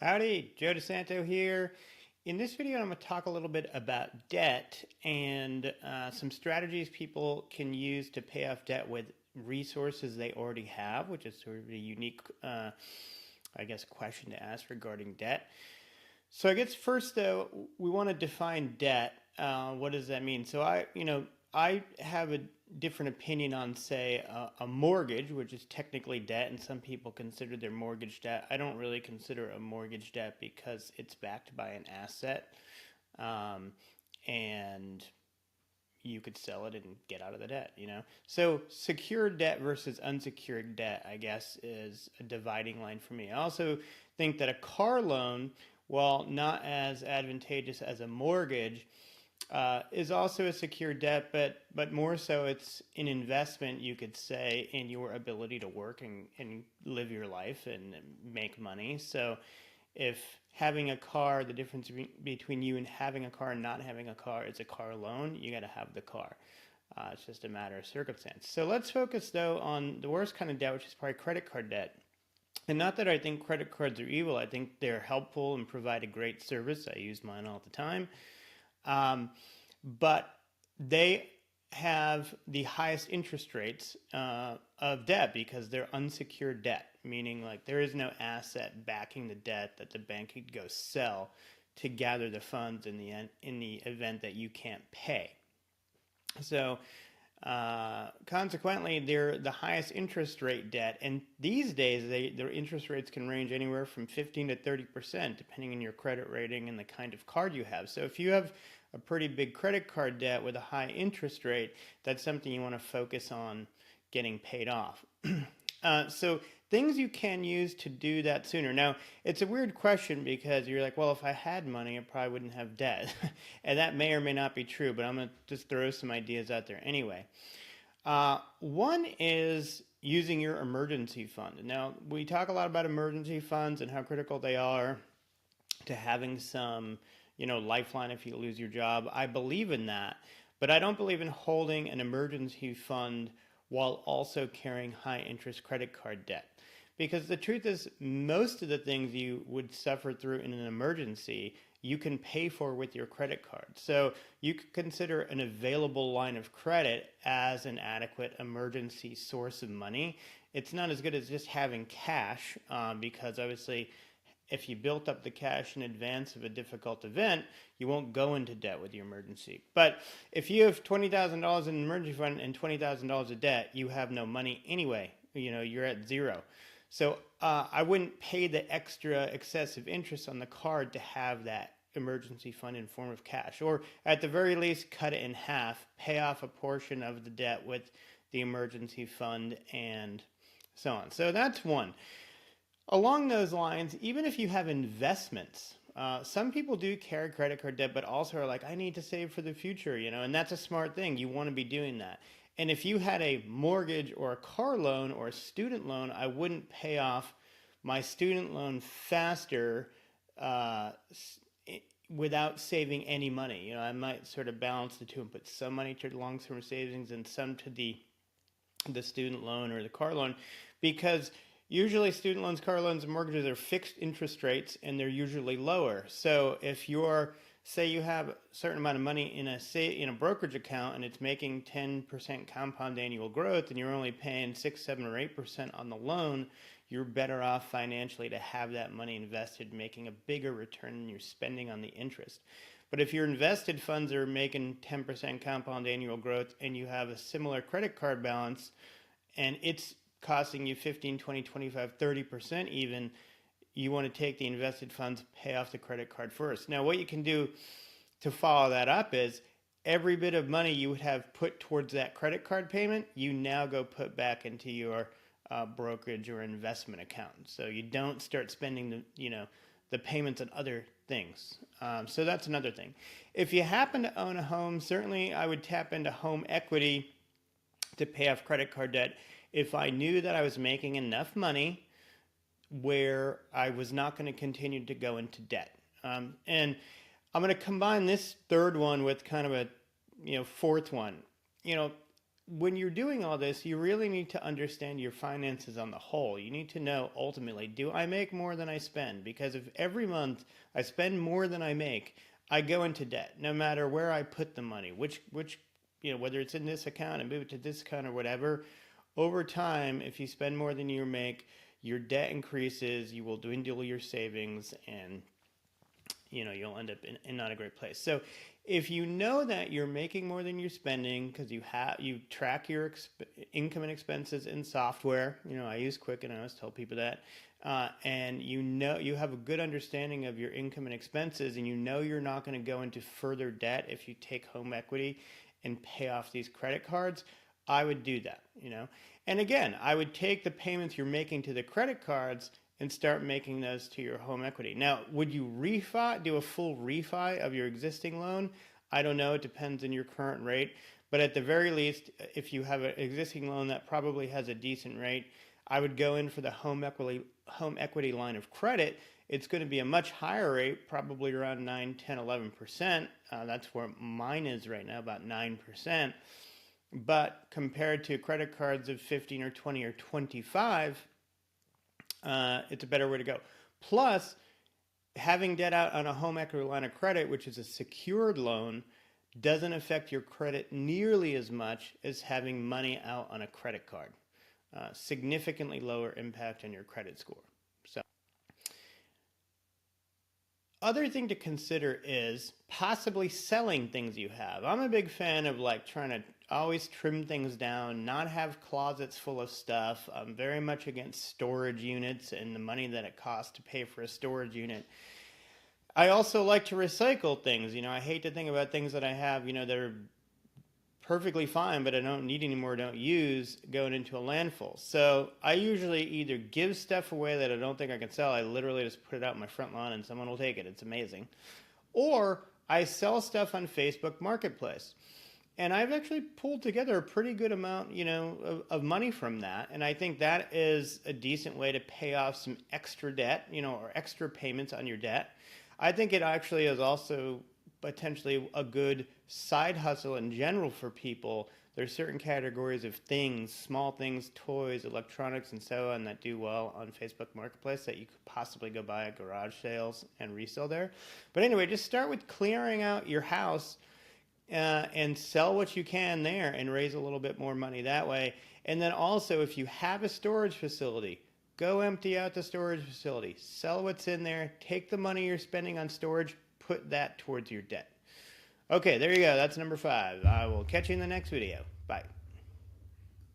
Howdy, Joe DeSanto here. In this video, I'm going to talk a little bit about debt and some strategies people can use to pay off debt with resources they already have, which is sort of a unique, question to ask regarding debt. So I guess first, though, we want to define debt. What does that mean? So I have a different opinion on, say, a mortgage, which is technically debt, and some people consider their mortgage debt. I don't really consider a mortgage debt because it's backed by an asset, and you could sell it and get out of the debt. So secured debt versus unsecured debt, I guess, is a dividing line for me. I also think that a car loan, while not as advantageous as a mortgage, is also a secured debt, but more so it's an investment, you could say, in your ability to work and live your life and make money. So if having a car, the difference between you and having a car and not having a car is a car loan, you got to have the car. It's just a matter of circumstance. So let's focus, though, on the worst kind of debt, which is probably credit card debt. And not that I think credit cards are evil. I think they're helpful and provide a great service. I use mine all the time. But they have the highest interest rates of debt because they're unsecured debt, meaning like there is no asset backing the debt that the bank could go sell to gather the funds in the event that you can't pay. So consequently, they're the highest interest rate debt, and these days their interest rates can range anywhere from 15 to 30%, depending on your credit rating and the kind of card you have. So if you have a pretty big credit card debt with a high interest rate, that's something you want to focus on getting paid off. So things you can use to do that sooner. Now, it's a weird question because you're like, well, if I had money, I probably wouldn't have debt. And that may or may not be true, but I'm going to just throw some ideas out there anyway. One is using your emergency fund. Now, we talk a lot about emergency funds and how critical they are to having some lifeline if you lose your job. I believe in that, but I don't believe in holding an emergency fund while also carrying high interest credit card debt. Because the truth is, most of the things you would suffer through in an emergency, you can pay for with your credit card. So you could consider an available line of credit as an adequate emergency source of money. It's not as good as just having cash, because obviously if you built up the cash in advance of a difficult event, you won't go into debt with your emergency. But if you have $20,000 in an emergency fund and $20,000 of debt, you have no money anyway. You're at zero. So I wouldn't pay the extra excessive interest on the card to have that emergency fund in form of cash. Or at the very least, cut it in half, pay off a portion of the debt with the emergency fund, and so on. So that's one. Along those lines, even if you have investments, some people do carry credit card debt, but also are like, I need to save for the future, and that's a smart thing. You want to be doing that. And if you had a mortgage or a car loan or a student loan, I wouldn't pay off my student loan faster without saving any money. I might sort of balance the two and put some money to long-term savings and some to the student loan or the car loan, because usually student loans, car loans, and mortgages are fixed interest rates, and they're usually lower. So if say you have a certain amount of money in a brokerage account and it's making 10% compound annual growth, and you're only paying 6, 7, or 8% on the loan, you're better off financially to have that money invested, making a bigger return than you're spending on the interest. But if your invested funds are making 10% compound annual growth and you have a similar credit card balance and it's costing you 15, 20, 25, 30% even, you want to take the invested funds, pay off the credit card first. Now, what you can do to follow that up is every bit of money you would have put towards that credit card payment, you now go put back into your brokerage or investment account. So you don't start spending the payments on other things. So that's another thing. If you happen to own a home, certainly I would tap into home equity to pay off credit card debt if I knew that I was making enough money where I was not going to continue to go into debt. And I'm going to combine this third one with kind of a fourth one. when you're doing all this, you really need to understand your finances on the whole. You need to know ultimately, do I make more than I spend? Because if every month I spend more than I make, I go into debt, no matter where I put the money, which whether it's in this account and move it to this account or whatever. Over time, if you spend more than you make, your debt increases, you will dwindle your savings, and you'll end up in not a great place. So if you know that you're making more than you're spending because you track your income and expenses in software, I use Quicken, I always tell people that, and you have a good understanding of your income and expenses, and you're not going to go into further debt if you take home equity and pay off these credit cards, I would do that, And again, I would take the payments you're making to the credit cards and start making those to your home equity. Now, would you do a full refi of your existing loan? I don't know. It depends on your current rate. But at the very least, if you have an existing loan that probably has a decent rate, I would go in for the home equity line of credit. It's going to be a much higher rate, probably around 9, 10, 11%. That's where mine is right now, about 9%. But compared to credit cards of 15 or 20 or 25, it's a better way to go. Plus, having debt out on a home equity line of credit, which is a secured loan, doesn't affect your credit nearly as much as having money out on a credit card. Significantly lower impact on your credit score. So, other thing to consider is possibly selling things you have. I'm a big fan of trying to always trim things down, not have closets full of stuff. I'm very much against storage units and the money that it costs to pay for a storage unit. I also like to recycle things. I hate to think about things that I have, that are perfectly fine, but I don't need anymore, don't use, going into a landfill. So I usually either give stuff away that I don't think I can sell. I literally just put it out in my front lawn and someone will take it. It's amazing. Or I sell stuff on Facebook Marketplace. And I've actually pulled together a pretty good amount, of money from that. And I think that is a decent way to pay off some extra debt, or extra payments on your debt. I think it actually is also potentially a good side hustle in general for people. There's certain categories of things, small things, toys, electronics, and so on that do well on Facebook Marketplace that you could possibly go buy at garage sales and resell there. But anyway, just start with clearing out your house and sell what you can there and raise a little bit more money that way. And then also, if you have a storage facility, go empty out the storage facility, sell what's in there, take the money you're spending on storage, put that towards your debt. Okay, there you go. That's number 5. I will catch you in the next video. Bye.